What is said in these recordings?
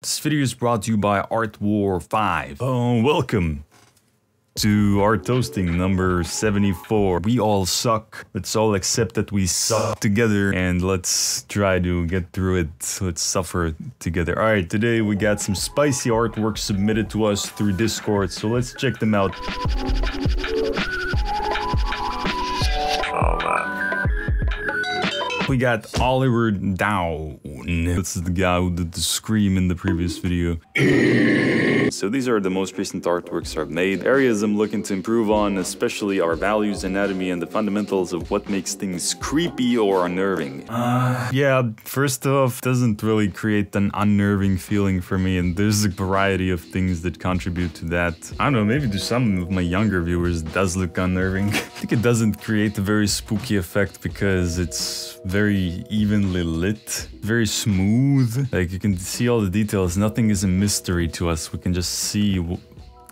This video is brought to you by Art War 5. Oh, welcome to art toasting number 74. We all suck. Let's all accept that we suck together and let's try to get through it. Let's suffer together. Alright, today we got some spicy artwork submitted to us through Discord, so let's check them out. We got Oliver Down. This is the guy who did the scream in the previous video. So these are the most recent artworks I've made. Areas I'm looking to improve on, especially our values, anatomy, and the fundamentals of what makes things creepy or unnerving. Yeah, first off, doesn't really create an unnerving feeling for me, and there's a variety of things that contribute to that. I don't know, maybe to some of my younger viewers it does look unnerving. I think it doesn't create a very spooky effect because it's very evenly lit, very smooth. Like, you can see all the details, nothing is a mystery to us, we can just see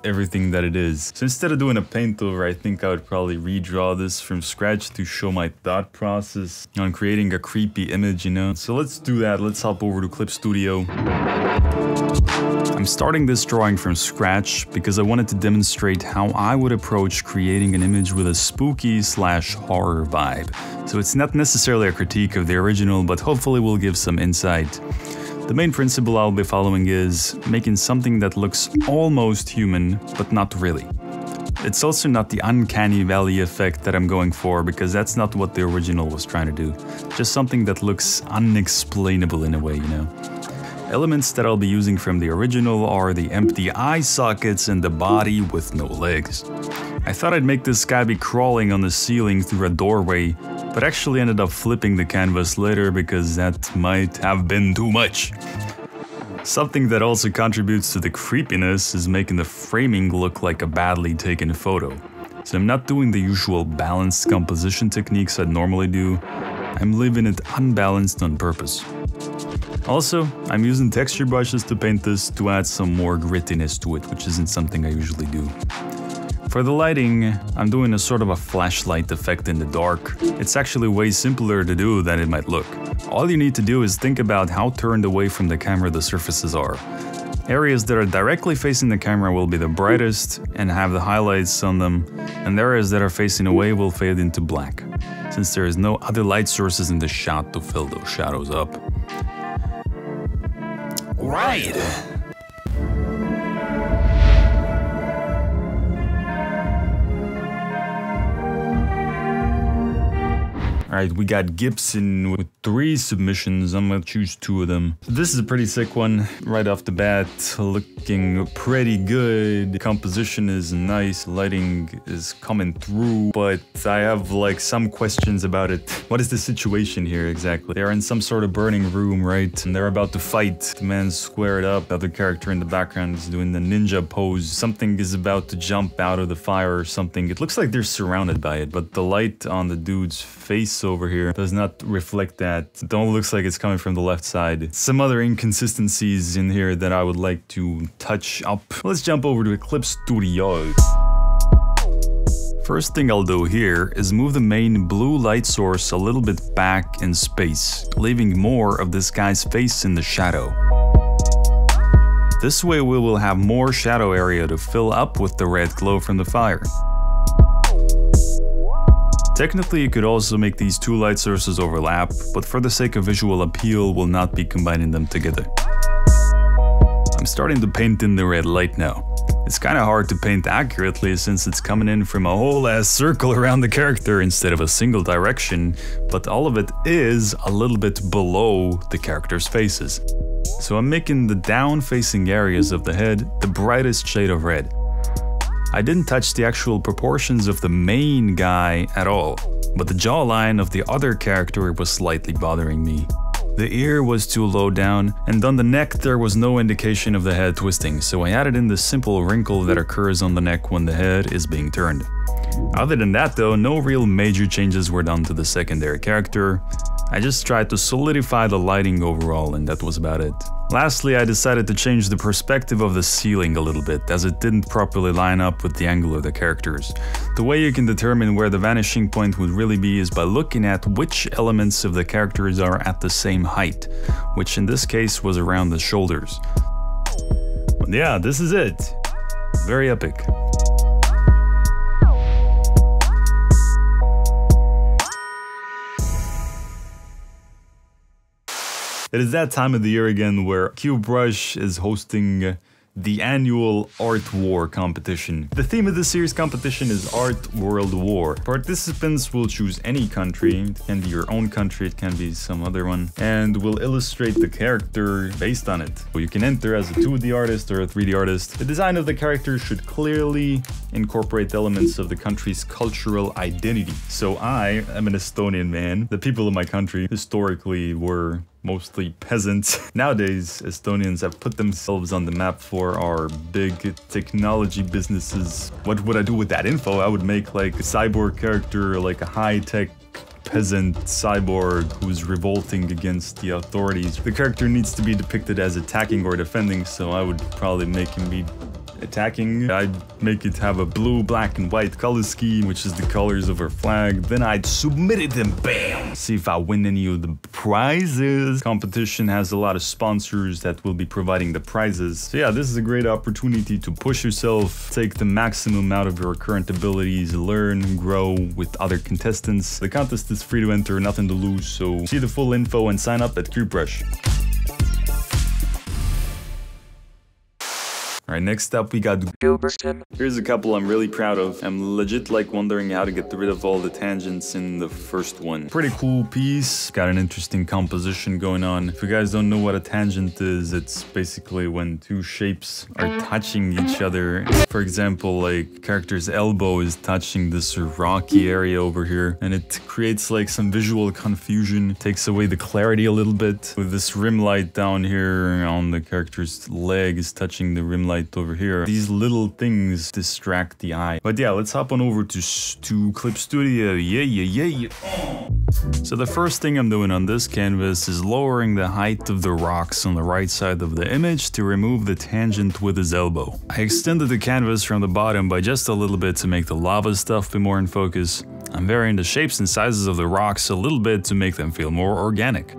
everything that it is. So instead of doing a paint over, I think I would probably redraw this from scratch to show my thought process on creating a creepy image, you know? So let's do that, let's hop over to Clip Studio. I'm starting this drawing from scratch because I wanted to demonstrate how I would approach creating an image with a spooky/horror vibe. So it's not necessarily a critique of the original, but hopefully will give some insight. The main principle I'll be following is making something that looks almost human, but not really. It's also not the uncanny valley effect that I'm going for, because that's not what the original was trying to do. Just something that looks unexplainable in a way, you know. Elements that I'll be using from the original are the empty eye sockets and the body with no legs. I thought I'd make this guy be crawling on the ceiling through a doorway, but actually ended up flipping the canvas later because that might have been too much. Something that also contributes to the creepiness is making the framing look like a badly taken photo. So I'm not doing the usual balanced composition techniques I'd normally do, I'm leaving it unbalanced on purpose. Also, I'm using texture brushes to paint this to add some more grittiness to it, which isn't something I usually do. For the lighting, I'm doing a sort of a flashlight effect in the dark. It's actually way simpler to do than it might look. All you need to do is think about how turned away from the camera the surfaces are. Areas that are directly facing the camera will be the brightest and have the highlights on them, and the areas that are facing away will fade into black, since there is no other light sources in the shot to fill those shadows up. Right! Alright, we got Gibson with 3 submissions. I'm gonna choose 2 of them. This is a pretty sick one right off the bat, looking pretty good. The composition is nice, lighting is coming through, but I have like some questions about it. What is the situation here exactly? They're in some sort of burning room, right? And they're about to fight. The man's squared up, the other character in the background is doing the ninja pose. Something is about to jump out of the fire or something. It looks like they're surrounded by it, but the light on the dude's face over here does not reflect that. It don't looks like it's coming from the left side. Some other inconsistencies in here that I would like to touch up. Let's jump over to Clip Studio. First thing I'll do here is move the main blue light source a little bit back in space, leaving more of this guy's face in the shadow. This way we will have more shadow area to fill up with the red glow from the fire. Technically, you could also make these 2 light sources overlap, but for the sake of visual appeal, we'll not be combining them together. I'm starting to paint in the red light now. It's kinda hard to paint accurately since it's coming in from a whole ass circle around the character instead of a single direction, but all of it is a little bit below the character's faces. So I'm making the down-facing areas of the head the brightest shade of red. I didn't touch the actual proportions of the main guy at all, but the jawline of the other character was slightly bothering me. The ear was too low down, and on the neck there was no indication of the head twisting, so I added in the simple wrinkle that occurs on the neck when the head is being turned. Other than that though, no real major changes were done to the secondary character. I just tried to solidify the lighting overall, and that was about it. Lastly, I decided to change the perspective of the ceiling a little bit, as it didn't properly line up with the angle of the characters. The way you can determine where the vanishing point would really be is by looking at which elements of the characters are at the same height, which in this case was around the shoulders. yeah, this is it. Very epic. It is that time of the year again where QBrush is hosting the annual Art War competition. The theme of this year's competition is Art World War. Participants will choose any country, it can be your own country, it can be some other one, and will illustrate the character based on it. You can enter as a 2D artist or a 3D artist. The design of the character should clearly incorporate elements of the country's cultural identity. So I am an Estonian man. The people of my country historically were mostly peasants. Nowadays, Estonians have put themselves on the map for our big technology businesses. What would I do with that info? I would make like a cyborg character, like a high-tech peasant cyborg who's revolting against the authorities. The character needs to be depicted as attacking or defending, so I would probably make him be attacking. I'd make it have a blue, black, and white color scheme, which is the colors of our flag. Then I'd submit it and bam! See if I win any of the prizes. Competition has a lot of sponsors that will be providing the prizes. So yeah, this is a great opportunity to push yourself, take the maximum out of your current abilities, learn, grow with other contestants. The contest is free to enter, nothing to lose, so see the full info and sign up at QBrush. Alright, next up we got Gilberton. Here's a couple I'm really proud of. I'm legit like wondering how to get rid of all the tangents in the first one. Pretty cool piece. Got an interesting composition going on. If you guys don't know what a tangent is, it's basically when two shapes are touching each other. For example, like character's elbow is touching this rocky area over here, and it creates like some visual confusion. Takes away the clarity a little bit. With this rim light down here on the character's leg is touching the rim light over here. These little things distract the eye. But yeah, let's hop on over to Clip Studio. Yeah. So the first thing I'm doing on this canvas is lowering the height of the rocks on the right side of the image to remove the tangent with his elbow. I extended the canvas from the bottom by just a little bit to make the lava stuff be more in focus. I'm varying the shapes and sizes of the rocks a little bit to make them feel more organic.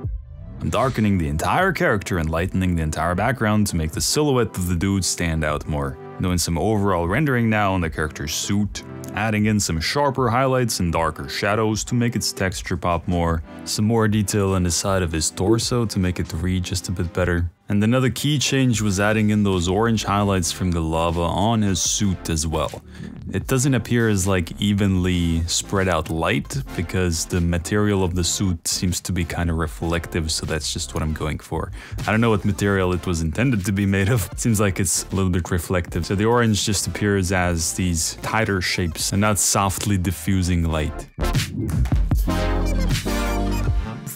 I'm darkening the entire character and lightening the entire background to make the silhouette of the dude stand out more. Doing some overall rendering now on the character's suit, adding in some sharper highlights and darker shadows to make its texture pop more, some more detail on the side of his torso to make it read just a bit better. And another key change was adding in those orange highlights from the lava on his suit as well. It doesn't appear as like evenly spread out light because the material of the suit seems to be kind of reflective, so that's just what I'm going for. I don't know what material it was intended to be made of. It seems like it's a little bit reflective. So the orange just appears as these tighter shapes and not softly diffusing light.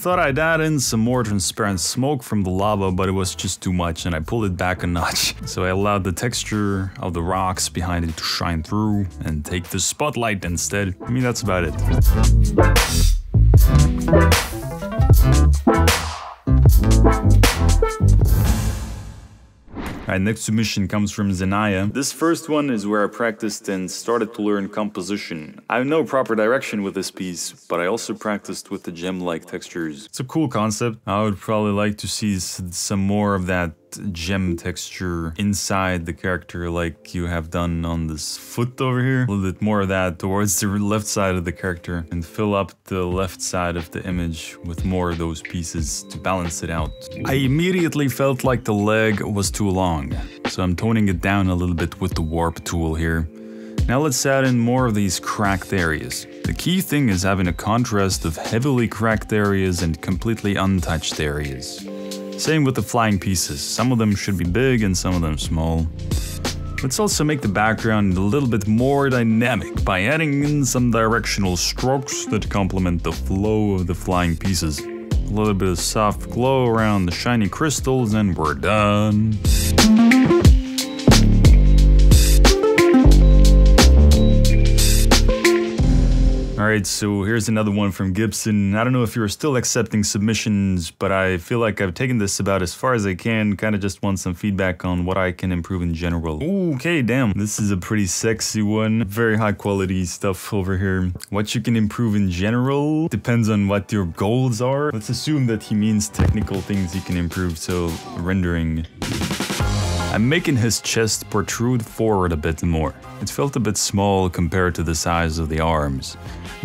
Thought I'd add in some more transparent smoke from the lava, but it was just too much and I pulled it back a notch. So I allowed the texture of the rocks behind it to shine through and take the spotlight instead. I mean, that's about it. Alright, next submission comes from Zenaya. This first one is where I practiced and started to learn composition. I have no proper direction with this piece, but I also practiced with the gem-like textures. It's a cool concept. I would probably like to see some more of that gem texture inside the character like you have done on this foot over here. A little bit more of that towards the left side of the character and fill up the left side of the image with more of those pieces to balance it out. I immediately felt like the leg was too long, so I'm toning it down a little bit with the warp tool here. Now let's add in more of these cracked areas. The key thing is having a contrast of heavily cracked areas and completely untouched areas. Same with the flying pieces, some of them should be big and some of them small. Let's also make the background a little bit more dynamic by adding in some directional strokes that complement the flow of the flying pieces. A little bit of soft glow around the shiny crystals and we're done. Alright, so here's another one from Gibson. I don't know if you're still accepting submissions, but I feel like I've taken this about as far as I can. Kind of just want some feedback on what I can improve in general. Ooh, okay, damn. This is a pretty sexy one. Very high quality stuff over here. What you can improve in general depends on what your goals are. Let's assume that he means technical things you can improve, so rendering. I'm making his chest protrude forward a bit more. It felt a bit small compared to the size of the arms.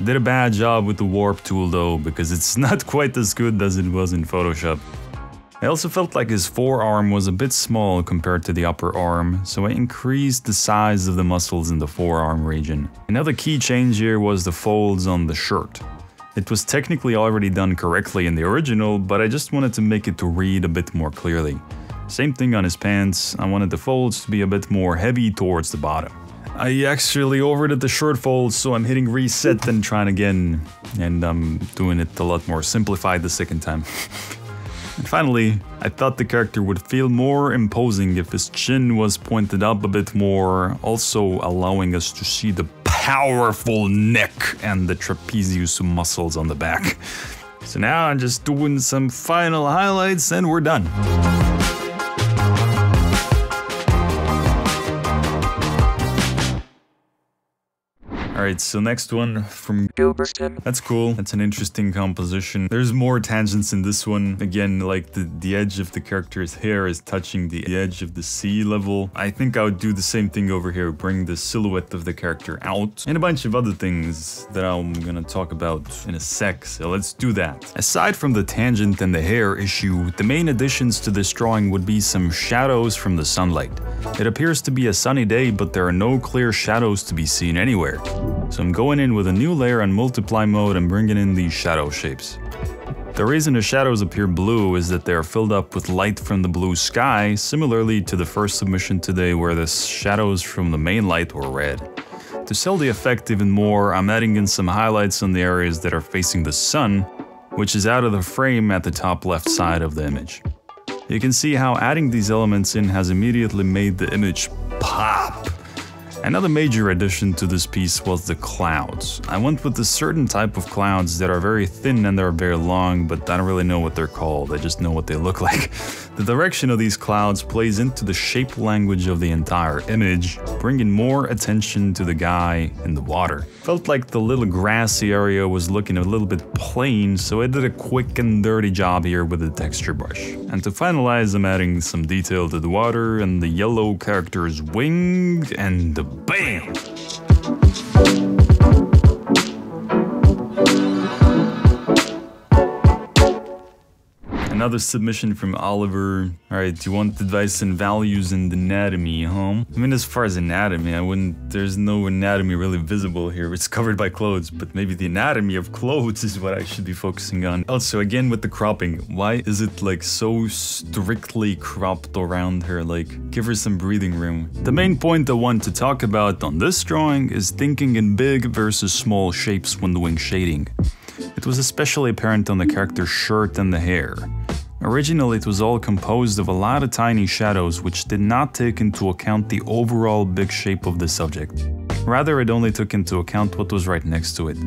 Did a bad job with the warp tool though, because it's not quite as good as it was in Photoshop. I also felt like his forearm was a bit small compared to the upper arm, so I increased the size of the muscles in the forearm region. Another key change here was the folds on the shirt. It was technically already done correctly in the original, but I just wanted to make it to read a bit more clearly. Same thing on his pants, I wanted the folds to be a bit more heavy towards the bottom. I actually overdid the shirt folds, so I'm hitting reset and trying again, and I'm doing it a lot more simplified the second time. And finally, I thought the character would feel more imposing if his chin was pointed up a bit more, also allowing us to see the powerful neck and the trapezius muscles on the back. So now I'm just doing some final highlights and we're done. Alright, so next one from Gilberton. That's cool, that's an interesting composition. There's more tangents in this one. Again, like the edge of the character's hair is touching the edge of the sea level. I think I would do the same thing over here, bring the silhouette of the character out. And a bunch of other things that I'm gonna talk about in a sec, so let's do that. Aside from the tangent and the hair issue, the main additions to this drawing would be some shadows from the sunlight. It appears to be a sunny day, but there are no clear shadows to be seen anywhere. So I'm going in with a new layer on multiply mode and bringing in these shadow shapes. The reason the shadows appear blue is that they are filled up with light from the blue sky, similarly to the first submission today where the shadows from the main light were red. To sell the effect even more, I'm adding in some highlights on the areas that are facing the sun, which is out of the frame at the top left side of the image. You can see how adding these elements in has immediately made the image pop. Another major addition to this piece was the clouds. I went with a certain type of clouds that are very thin and they're very long, but I don't really know what they're called, I just know what they look like. The direction of these clouds plays into the shape language of the entire image, bringing more attention to the guy in the water. Felt like the little grassy area was looking a little bit plain, so I did a quick and dirty job here with the texture brush. And to finalize, I'm adding some detail to the water and the yellow character's wing and the BAM! Another submission from Oliver. Alright, you want advice on values and anatomy, huh? I mean, as far as anatomy, there's no anatomy really visible here. It's covered by clothes, but maybe the anatomy of clothes is what I should be focusing on. Also, again with the cropping, why is it like so strictly cropped around her? Like, give her some breathing room. The main point I want to talk about on this drawing is thinking in big versus small shapes when doing shading. It was especially apparent on the character's shirt and the hair. Originally, it was all composed of a lot of tiny shadows which did not take into account the overall big shape of the subject. Rather, it only took into account what was right next to it.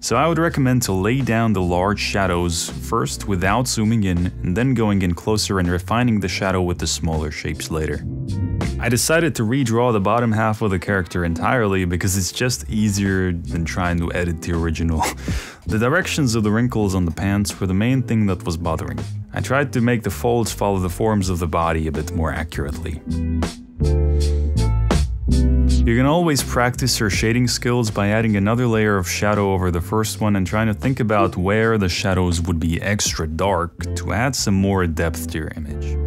So I would recommend to lay down the large shadows first without zooming in, and then going in closer and refining the shadow with the smaller shapes later. I decided to redraw the bottom half of the character entirely because it's just easier than trying to edit the original. The directions of the wrinkles on the pants were the main thing that was bothering. I tried to make the folds follow the forms of the body a bit more accurately. You can always practice your shading skills by adding another layer of shadow over the first one and trying to think about where the shadows would be extra dark to add some more depth to your image.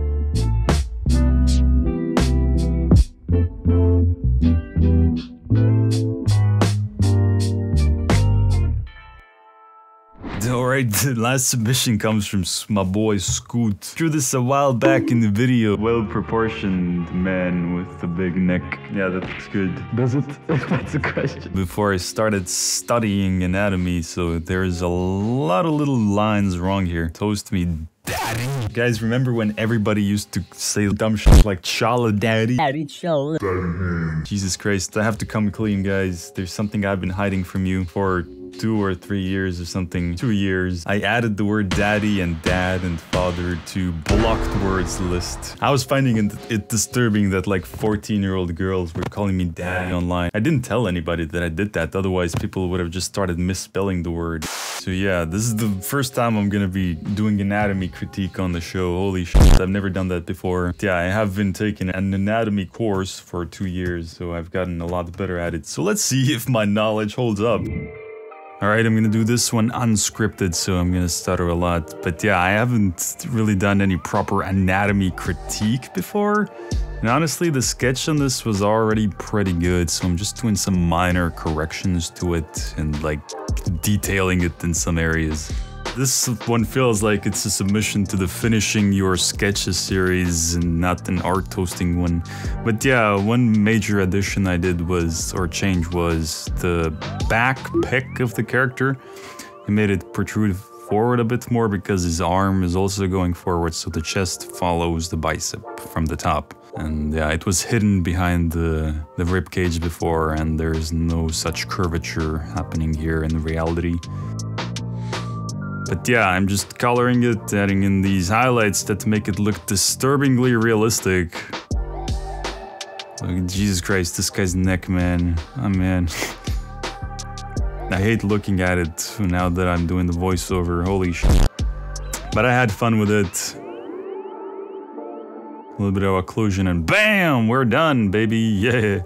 Alright, the last submission comes from my boy Scoot. Drew this a while back in the video. Well-proportioned man with a big neck. Yeah, that looks good. Does it? That's a question. Before I started studying anatomy, so there's a lot of little lines wrong here. Toast me, daddy. You guys remember when everybody used to say dumb shit like Challa daddy? Daddy Challa. Jesus Christ, I have to come clean, guys. There's something I've been hiding from you for 2 or 3 years or something. 2 years. I added the word daddy and dad and father to blocked words list. I was finding it disturbing that like 14-year-old girls were calling me daddy online. I didn't tell anybody that I did that, otherwise people would have just started misspelling the word. So yeah, this is the first time I'm gonna be doing anatomy critique on the show. Holy shit, I've never done that before. Yeah, I have been taking an anatomy course for 2 years, so I've gotten a lot better at it. So let's see if my knowledge holds up. Alright, I'm gonna do this one unscripted, so I'm gonna stutter a lot. But yeah, I haven't really done any proper anatomy critique before. And honestly, the sketch on this was already pretty good, so I'm just doing some minor corrections to it and like detailing it in some areas. This one feels like it's a submission to the Finishing Your Sketches series and not an art toasting one. But yeah, one major addition I did was, or change was, the back pec of the character. I made it protrude forward a bit more because his arm is also going forward, so the chest follows the bicep from the top. And yeah, it was hidden behind the rib cage before, and there's no such curvature happening here in reality. But yeah, I'm just coloring it, adding in these highlights that make it look disturbingly realistic. Like, Jesus Christ, this guy's neck, man. Oh man. I hate looking at it now that I'm doing the voiceover, holy shit. But I had fun with it. A little bit of occlusion and BAM! We're done, baby, yeah!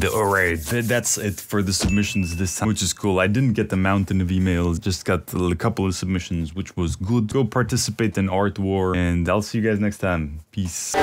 Alright, that's it for the submissions this time, which is cool. I didn't get a mountain of emails, just got a couple of submissions, which was good. Go participate in Art War, and I'll see you guys next time. Peace.